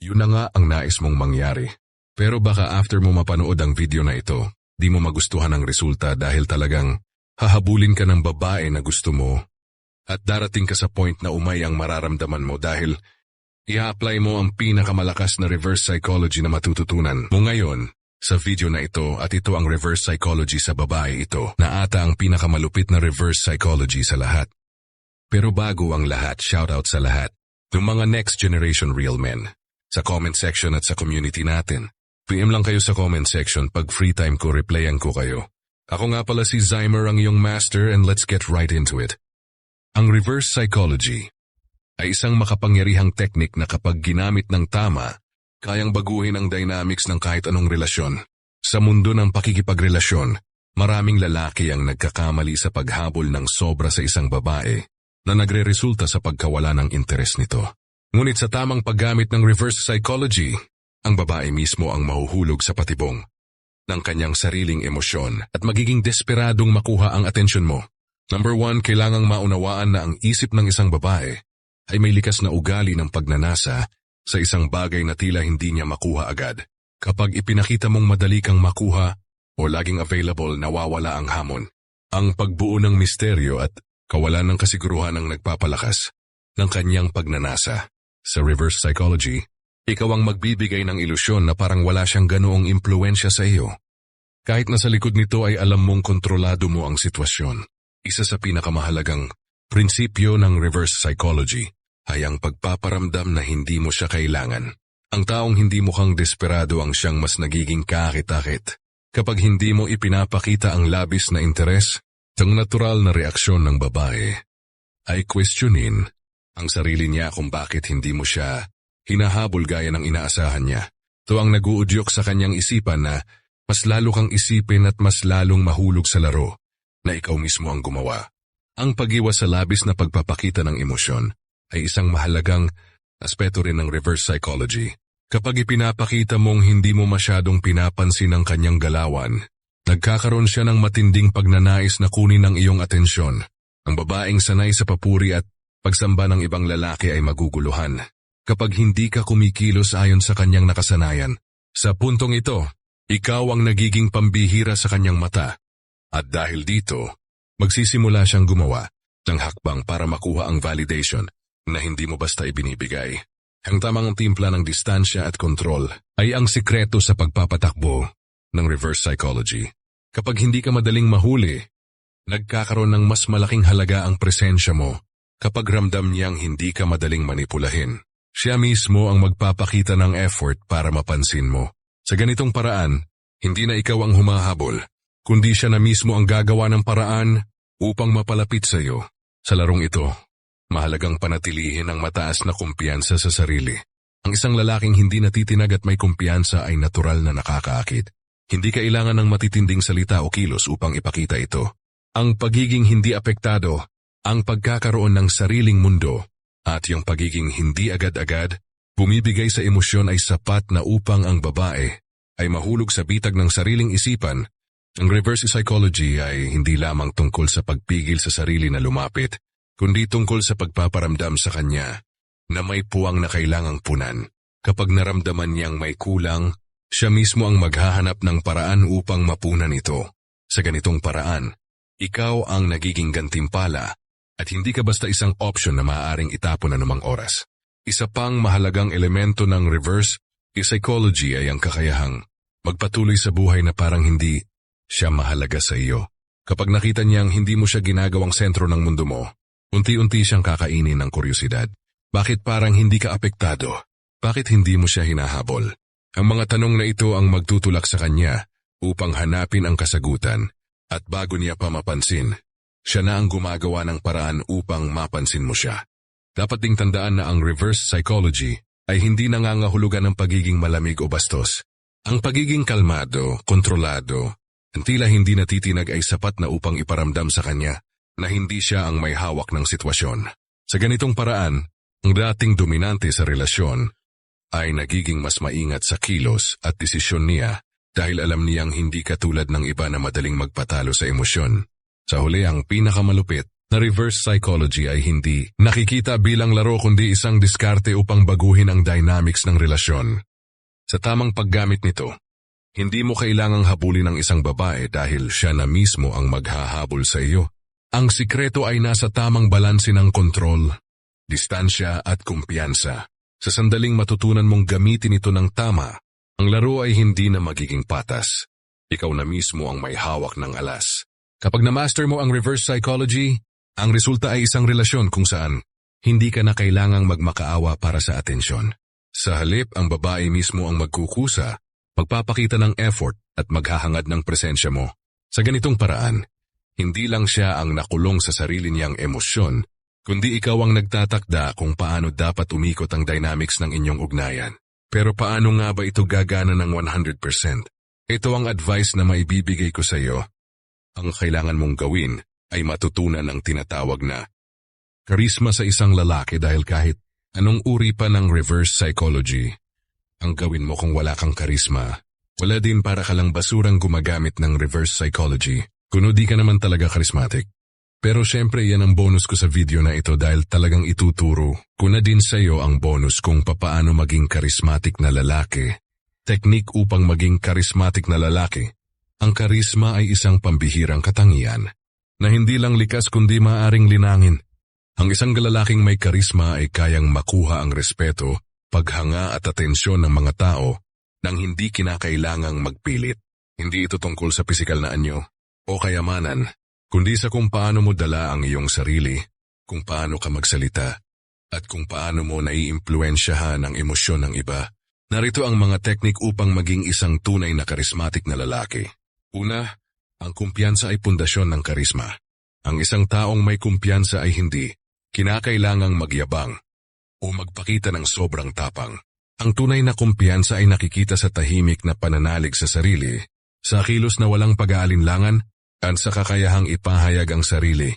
Yun na nga ang nais mong mangyari. Pero baka after mo mapanood ang video na ito, di mo magustuhan ang resulta dahil talagang hahabulin ka ng babae na gusto mo at darating ka sa point na umay ang mararamdaman mo dahil i-apply mo ang pinakamalakas na reverse psychology na matututunan mo ngayon sa video na ito at ito ang reverse psychology sa babae ito na ata ang pinakamalupit na reverse psychology sa lahat. Pero bago ang lahat, shoutout sa lahat ng mga next generation real men sa comment section at sa community natin. PM lang kayo sa comment section pag free time ko replyan ko kayo. Ako nga pala si Zymer ang iyong master and let's get right into it. Ang reverse psychology ay isang makapangyarihang teknik na kapag ginamit ng tama, kayang baguhin ang dynamics ng kahit anong relasyon. Sa mundo ng pakikipagrelasyon, maraming lalaki ang nagkakamali sa paghabol ng sobra sa isang babae na nagreresulta sa pagkawala ng interes nito. Ngunit sa tamang paggamit ng reverse psychology, ang babae mismo ang mahuhulog sa patibong ng kanyang sariling emosyon at magiging desperadong makuha ang atensyon mo. Number 1, kailangang maunawaan na ang isip ng isang babae ay may likas na ugali ng pagnanasa sa isang bagay na tila hindi niya makuha agad. Kapag ipinakita mong madali kang makuha o laging available, nawawala ang hamon. Ang pagbuo ng misteryo at kawalan ng kasiguruhan ang nagpapalakas ng kanyang pagnanasa. Sa reverse psychology, ikaw ang magbibigay ng ilusyon na parang wala siyang ganoong impluensya sa iyo. Kahit na sa likod nito ay alam mong kontrolado mo ang sitwasyon. Isa sa pinakamahalagang prinsipyo ng reverse psychology ay ang pagpaparamdam na hindi mo siya kailangan. Ang taong hindi mukhang desperado ang siyang mas nagiging kakit-akit. Kapag hindi mo ipinapakita ang labis na interes, ang natural na reaksyon ng babae ay questionin ang sarili niya kung bakit hindi mo siya hinahabol gaya ng inaasahan niya. Ito ang naguudyok sa kanyang isipan na mas lalo kang isipin at mas lalong mahulog sa laro na ikaw mismo ang gumawa. Ang pag-iwas sa labis na pagpapakita ng emosyon ay isang mahalagang aspeto rin ng reverse psychology. Kapag ipinapakita mong hindi mo masyadong pinapansin ang kanyang galawan, nagkakaroon siya ng matinding pagnanais na kunin ang iyong atensyon. Ang babaeng sanay sa papuri at pagsamba ng ibang lalaki ay maguguluhan kapag hindi ka kumikilos ayon sa kanyang nakasanayan. Sa puntong ito, ikaw ang nagiging pambihira sa kanyang mata. At dahil dito, magsisimula siyang gumawa ng hakbang para makuha ang validation na hindi mo basta ibinibigay. Ang tamang timpla ng distansya at kontrol ay ang sikreto sa pagpapatakbo ng reverse psychology. Kapag hindi ka madaling mahuli, nagkakaroon ng mas malaking halaga ang presensya mo. Kapag ramdam niyang hindi ka madaling manipulahin, siya mismo ang magpapakita ng effort para mapansin mo. Sa ganitong paraan, hindi na ikaw ang humahabol, kundi siya na mismo ang gagawa ng paraan upang mapalapit sa iyo. Sa larong ito, mahalagang panatilihin ang mataas na kumpiyansa sa sarili. Ang isang lalaking hindi natitinag at may kumpiyansa ay natural na nakakaakit. Hindi kailangan ng matitinding salita o kilos upang ipakita ito. Ang pagiging hindi apektado, ang pagkakaroon ng sariling mundo, at yung pagiging hindi agad-agad bumibigay sa emosyon ay sapat na upang ang babae ay mahulog sa bitag ng sariling isipan. Ang reverse psychology ay hindi lamang tungkol sa pagpigil sa sarili na lumapit, kundi tungkol sa pagpaparamdam sa kanya na may puwang na kailangang punan. Kapag naramdaman niyang may kulang, siya mismo ang maghahanap ng paraan upang mapunan ito. Sa ganitong paraan, ikaw ang nagiging gantimpala at hindi ka basta isang option na maaaring itapon anumang oras. Isa pang mahalagang elemento ng reverse psychology ay ang kakayahang magpatuloy sa buhay na parang hindi siya mahalaga sa iyo. Kapag nakita niyang hindi mo siya ginagawang sentro ng mundo mo, unti-unti siyang kakainin ng kuryosidad. Bakit parang hindi ka apektado? Bakit hindi mo siya hinahabol? Ang mga tanong na ito ang magtutulak sa kanya upang hanapin ang kasagutan at bago niya pa mapansin, siya na ang gumagawa ng paraan upang mapansin mo siya. Dapat ding tandaan na ang reverse psychology ay hindi nangangahulugan ng pagiging malamig o bastos. Ang pagiging kalmado, kontrolado, ang tila hindi natitinag ay sapat na upang iparamdam sa kanya na hindi siya ang may hawak ng sitwasyon. Sa ganitong paraan, ang dating dominante sa relasyon ay nagiging mas maingat sa kilos at desisyon niya dahil alam niyang hindi katulad ng iba na madaling magpatalo sa emosyon. Sa huli, ang pinakamalupit na reverse psychology ay hindi nakikita bilang laro kundi isang diskarte upang baguhin ang dynamics ng relasyon. Sa tamang paggamit nito, hindi mo kailangang habulin ang isang babae dahil siya na mismo ang maghahabol sa iyo. Ang sikreto ay nasa tamang balanse ng kontrol, distansya at kumpiyansa. Sa sandaling matutunan mong gamitin ito ng tama, ang laro ay hindi na magiging patas. Ikaw na mismo ang may hawak ng alas. Kapag na-master mo ang reverse psychology, ang resulta ay isang relasyon kung saan hindi ka na kailangang magmakaawa para sa atensyon. Sa halip, ang babae mismo ang magkukusa, magpapakita ng effort at maghahangad ng presensya mo. Sa ganitong paraan, hindi lang siya ang nakulong sa sarili niyang emosyon, kundi ikaw ang nagtatakda kung paano dapat umikot ang dynamics ng inyong ugnayan. Pero paano nga ba ito gagana ng 100%? Ito ang advice na maibibigay ko sa iyo. Ang kailangan mong gawin ay matutunan ang tinatawag na karisma sa isang lalaki dahil kahit anong uri pa ng reverse psychology, ang gawin mo kung wala kang karisma, wala din para ka lang basurang gumagamit ng reverse psychology, kuno di ka naman talaga charismatic. Pero syempre yan ang bonus ko sa video na ito dahil talagang ituturo ko na din sa iyo ang bonus kung papaano maging charismatic na lalaki. Teknik upang maging charismatic na lalaki. Ang karisma ay isang pambihirang katangian na hindi lang likas kundi maaaring linangin. Ang isang lalaking may karisma ay kayang makuha ang respeto, paghanga at atensyon ng mga tao nang hindi kinakailangang magpilit. Hindi ito tungkol sa pisikal na anyo o kayamanan, kundi sa kung paano mo dala ang iyong sarili, kung paano ka magsalita, at kung paano mo naiimpluwensyahan ang emosyon ng iba. Narito ang mga teknik upang maging isang tunay na karismatic na lalaki. Una, ang kumpiyansa ay pundasyon ng karisma. Ang isang taong may kumpiyansa ay hindi kinakailangang magyabang o magpakita ng sobrang tapang. Ang tunay na kumpiyansa ay nakikita sa tahimik na pananalig sa sarili, sa kilos na walang pag-aalinlangan, at sa kakayahang ipahayag ang sarili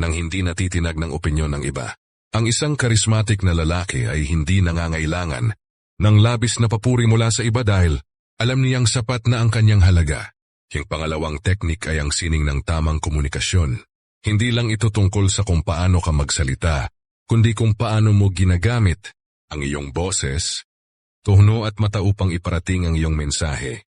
nang hindi natitinag ng opinyon ng iba. Ang isang karismatic na lalaki ay hindi nangangailangan ng labis na papuri mula sa iba dahil alam niyang sapat na ang kanyang halaga. Yung pangalawang teknik ay ang sining ng tamang komunikasyon. Hindi lang ito tungkol sa kung paano ka magsalita, kundi kung paano mo ginagamit ang iyong boses, tono at mata upang iparating ang iyong mensahe.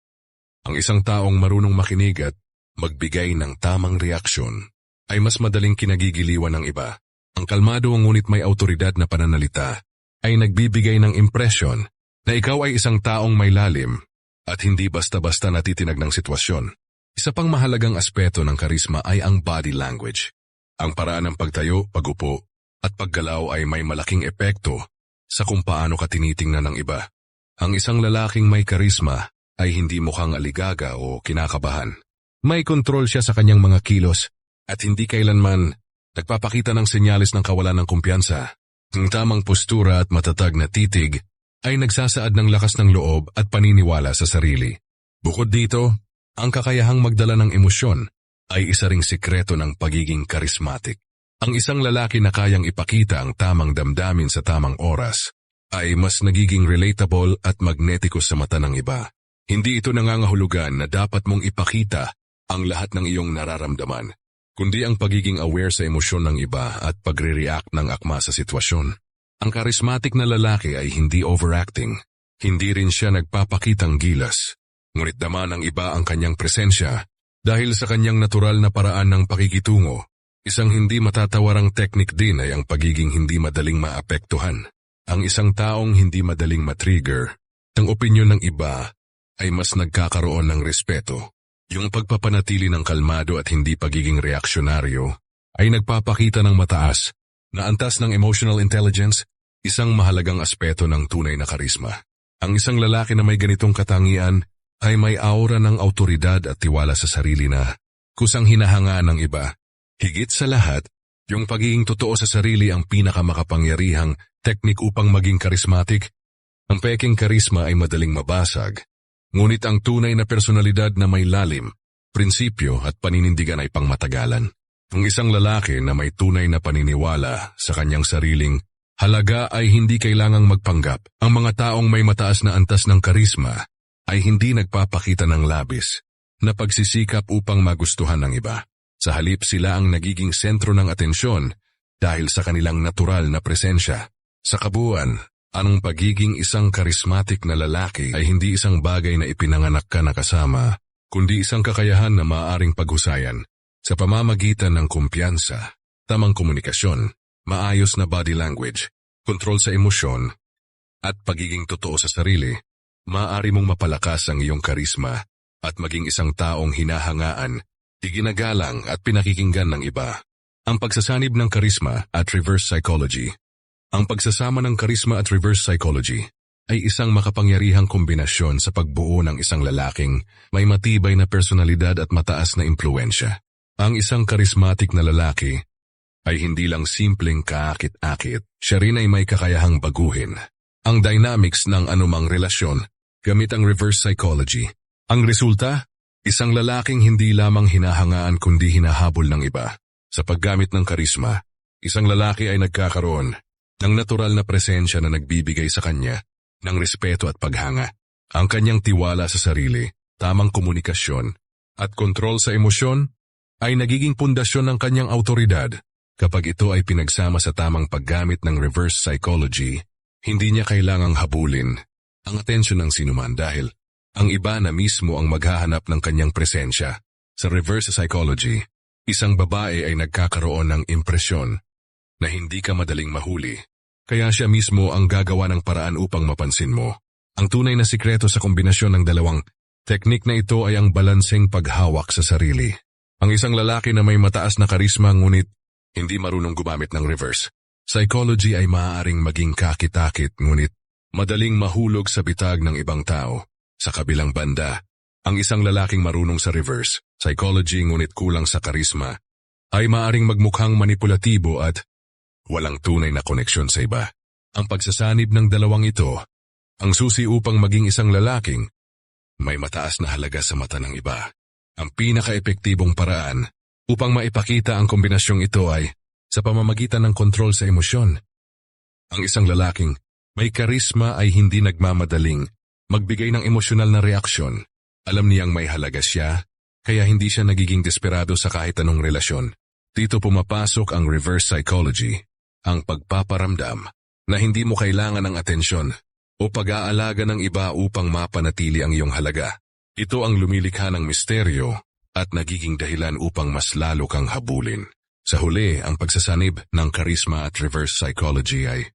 Ang isang taong marunong makinig at magbigay ng tamang reaksyon ay mas madaling kinagigiliwan ng iba. Ang kalmado ngunit may autoridad na pananalita ay nagbibigay ng impresyon na ikaw ay isang taong may lalim at hindi basta-basta natitinag ng sitwasyon. Isa pang mahalagang aspeto ng karisma ay ang body language. Ang paraan ng pagtayo, pagupo, at paggalaw ay may malaking epekto sa kung paano ka tinitingnan ng iba. Ang isang lalaking may karisma ay hindi mukhang aligaga o kinakabahan. May kontrol siya sa kanyang mga kilos at hindi kailanman nagpapakita ng senyales ng kawalan ng kumpiyansa. Ang tamang postura at matatag na titig ay nagsasaad ng lakas ng loob at paniniwala sa sarili. Bukod dito, ang kakayahang magdala ng emosyon ay isa ring sikreto ng pagiging charismatic. Ang isang lalaki na kayang ipakita ang tamang damdamin sa tamang oras ay mas nagiging relatable at magnetikos sa mata ng iba. Hindi ito nangangahulugan na dapat mong ipakita ang lahat ng iyong nararamdaman, kundi ang pagiging aware sa emosyon ng iba at pagre-react ng akma sa sitwasyon. Ang charismatic na lalaki ay hindi overacting, hindi rin siya nagpapakitang gilas, ngunit dama ng iba ang kanyang presensya dahil sa kanyang natural na paraan ng pakikitungo. Isang hindi matatawarang teknik din ay ang pagiging hindi madaling maapektuhan. Ang isang taong hindi madaling matrigger ng opinyon ng iba ay mas nagkakaroon ng respeto. Yung pagpapanatili ng kalmado at hindi pagiging reaksyonaryo ay nagpapakita ng mataas na antas ng emotional intelligence, isang mahalagang aspeto ng tunay na karisma. Ang isang lalaki na may ganitong katangian ay may aura ng autoridad at tiwala sa sarili na kusang hinahangaan ng iba. Higit sa lahat, yung pagiging totoo sa sarili ang pinakamakapangyarihang teknik upang maging karismatic. Ang peking karisma ay madaling mabasag, ngunit ang tunay na personalidad na may lalim, prinsipyo at paninindigan ay pangmatagalan. Ang isang lalaki na may tunay na paniniwala sa kanyang sariling halaga ay hindi kailangang magpanggap. Ang mga taong may mataas na antas ng karisma ay hindi nagpapakita ng labis na pagsisikap upang magustuhan ng iba. Sa halip sila ang nagiging sentro ng atensyon dahil sa kanilang natural na presensya. Sa kabuuan, anong pagiging isang karismatik na lalaki ay hindi isang bagay na ipinanganak ka na kasama, kundi isang kakayahan na maaaring paghusayan sa pamamagitan ng kumpiyansa, tamang komunikasyon, maayos na body language, kontrol sa emosyon, at pagiging totoo sa sarili. Maaari mong mapalakas ang iyong karisma at maging isang taong hinahangaan, iginagalang at pinakikinggan ng iba. Ang pagsasanib ng karisma at reverse psychology. Ang pagsasama ng karisma at reverse psychology ay isang makapangyarihang kombinasyon sa pagbuo ng isang lalaking may matibay na personalidad at mataas na impluensya. Ang isang karismatik na lalaki ay hindi lang simpleng kaakit-akit, siya rin ay may kakayahang baguhin ang dynamics ng anumang relasyon gamit ang reverse psychology. Ang resulta, isang lalaking hindi lamang hinahangaan kundi hinahabol ng iba. Sa paggamit ng karisma, isang lalaki ay nagkakaroon ng natural na presensya na nagbibigay sa kanya ng respeto at paghanga. Ang kanyang tiwala sa sarili, tamang komunikasyon, at kontrol sa emosyon ay nagiging pundasyon ng kanyang autoridad. Kapag ito ay pinagsama sa tamang paggamit ng reverse psychology, hindi niya kailangang habulin ang atensyon ng sinuman dahil ang iba na mismo ang maghahanap ng kanyang presensya. Sa reverse psychology, isang babae ay nagkakaroon ng impresyon na hindi ka madaling mahuli, kaya siya mismo ang gagawa ng paraan upang mapansin mo. Ang tunay na sikreto sa kombinasyon ng dalawang teknik na ito ay ang balanseng paghawak sa sarili. Ang isang lalaki na may mataas na karisma ngunit hindi marunong gumamit ng reverse psychology ay maaaring maging kakit-akit ngunit madaling mahulog sa bitag ng ibang tao. Sa kabilang banda, ang isang lalaking marunong sa reverse psychology ngunit kulang sa karisma ay maaaring magmukhang manipulatibo at walang tunay na koneksyon sa iba. Ang pagsasanib ng dalawang ito, ang susi upang maging isang lalaking may mataas na halaga sa mata ng iba. Ang pinaka-epektibong paraan upang maipakita ang kombinasyong ito ay sa pamamagitan ng kontrol sa emosyon. Ang isang lalaking may karisma ay hindi nagmamadaling magbigay ng emosyonal na reaksyon. Alam niyang may halaga siya, kaya hindi siya nagiging desperado sa kahit anong relasyon. Dito pumapasok ang reverse psychology, ang pagpaparamdam na hindi mo kailangan ng atensyon o pag-aalaga ng iba upang mapanatili ang iyong halaga. Ito ang lumilikha ng misteryo at nagiging dahilan upang mas lalo kang habulin. Sa huli, ang pagsasanib ng karisma at reverse psychology ay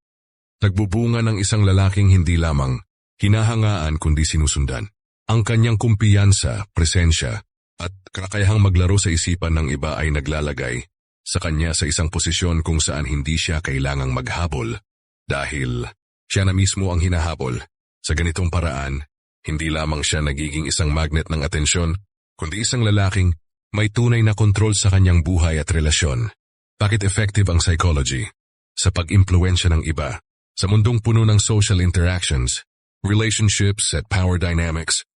nagbubunga ng isang lalaking hindi lamang hinahangaan kundi sinusundan. Ang kanyang kumpiyansa, presensya, at kakayahang maglaro sa isipan ng iba ay naglalagay sa kanya sa isang posisyon kung saan hindi siya kailangang maghabol dahil siya na mismo ang hinahabol. Sa ganitong paraan, hindi lamang siya nagiging isang magnet ng atensyon, kundi isang lalaking may tunay na kontrol sa kanyang buhay at relasyon. Bakit effective ang psychology? Sa pag-impluensya ng iba, sa mundong puno ng social interactions, relationships at power dynamics,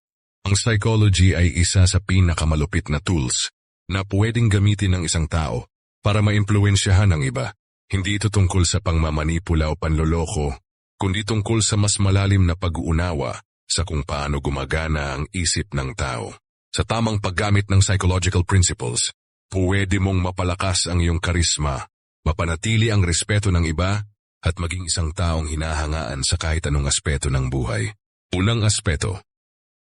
ang psychology ay isa sa pinakamalupit na tools na pwedeng gamitin ng isang tao para maimpluwensyahan ang iba. Hindi ito tungkol sa pangmamanipula o panloloko, kundi tungkol sa mas malalim na pag-uunawa sa kung paano gumagana ang isip ng tao. Sa tamang paggamit ng psychological principles, pwede mong mapalakas ang iyong karisma, mapanatili ang respeto ng iba, at maging isang taong hinahangaan sa kahit anong aspeto ng buhay. Unang aspeto,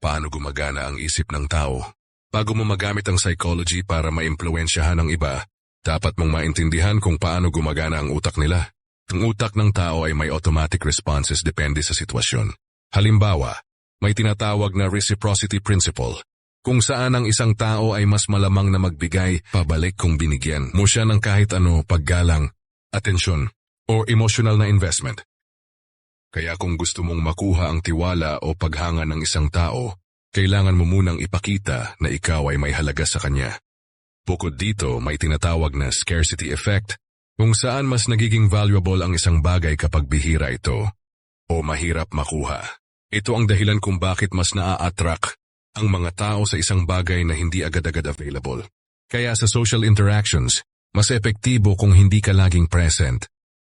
paano gumagana ang isip ng tao? Bago mo magamit ang psychology para maimpluwensyahan ang iba, dapat mong maintindihan kung paano gumagana ang utak nila. Ang utak ng tao ay may automatic responses depende sa sitwasyon. Halimbawa, may tinatawag na reciprocity principle, kung saan ang isang tao ay mas malamang na magbigay pabalik kung binigyan mo siya ng kahit ano, paggalang, atensyon, o emotional na investment. Kaya kung gusto mong makuha ang tiwala o paghanga ng isang tao, kailangan mo munang ipakita na ikaw ay may halaga sa kanya. Bukod dito, may tinatawag na scarcity effect, kung saan mas nagiging valuable ang isang bagay kapag bihira ito o mahirap makuha. Ito ang dahilan kung bakit mas naa-attract ang mga tao sa isang bagay na hindi agad-agad available. Kaya sa social interactions, mas epektibo kung hindi ka laging present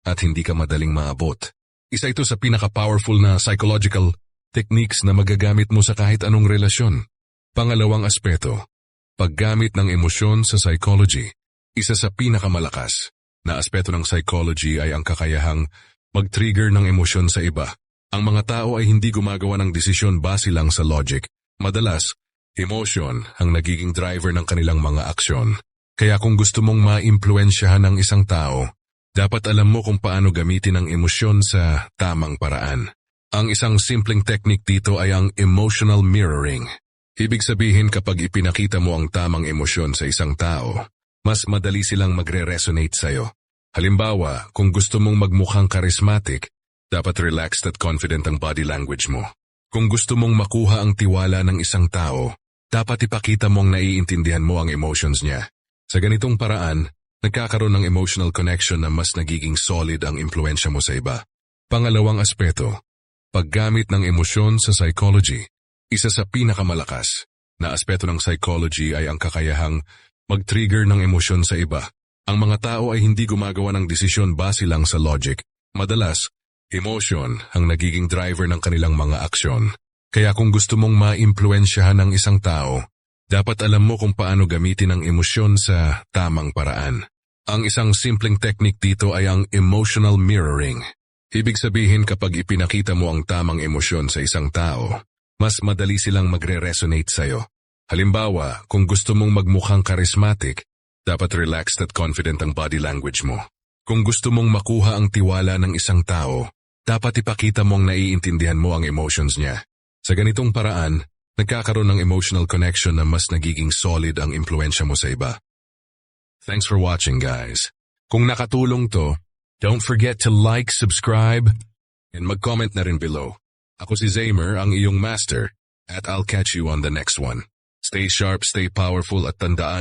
at hindi ka madaling maabot. Isa ito sa pinaka-powerful na psychological techniques na magagamit mo sa kahit anong relasyon. Pangalawang aspeto, Paggamit ng emosyon sa psychology. Isa sa pinakamalakas na aspeto ng psychology ay ang kakayahang mag-trigger ng emosyon sa iba. Ang mga tao ay hindi gumagawa ng desisyon base lang sa logic. Madalas, emotion ang nagiging driver ng kanilang mga aksyon. Kaya kung gusto mong maimpluwensyahan ng isang tao, dapat alam mo kung paano gamitin ang emosyon sa tamang paraan. Ang isang simpleng technique dito ay ang emotional mirroring. Ibig sabihin kapag ipinakita mo ang tamang emosyon sa isang tao, mas madali silang magre-resonate sa'yo. Halimbawa, kung gusto mong magmukhang charismatic, dapat relaxed at confident ang body language mo. Kung gusto mong makuha ang tiwala ng isang tao, dapat ipakita mong naiintindihan mo ang emotions niya. Sa ganitong paraan, nagkakaroon ng emotional connection na mas nagiging solid ang impluensya mo sa iba. Pangalawang aspeto, paggamit ng emosyon sa psychology. Isa sa pinakamalakas na aspeto ng psychology ay ang kakayahang mag-trigger ng emosyon sa iba. Ang mga tao ay hindi gumagawa ng desisyon base lang sa logic. Madalas, emotion ang nagiging driver ng kanilang mga aksyon. Kaya kung gusto mong maimpluwensyahan ng isang tao, dapat alam mo kung paano gamitin ang emosyon sa tamang paraan. Ang isang simpleng technique dito ay ang emotional mirroring. Ibig sabihin kapag ipinakita mo ang tamang emosyon sa isang tao, mas madali silang magre-resonate sa'yo. Halimbawa, kung gusto mong magmukhang charismatic, dapat relaxed at confident ang body language mo. Kung gusto mong makuha ang tiwala ng isang tao, dapat ipakita mong naiintindihan mo ang emotions niya. Sa ganitong paraan, nagkakaroon ng emotional connection na mas nagiging solid ang impluensya mo sa iba. Thanks for watching, guys. Kung nakatulong to, don't forget to like, subscribe, and mag-comment na rin below. Ako si Zaymer, ang iyong master, at I'll catch you on the next one. Stay sharp, stay powerful, at tandaan,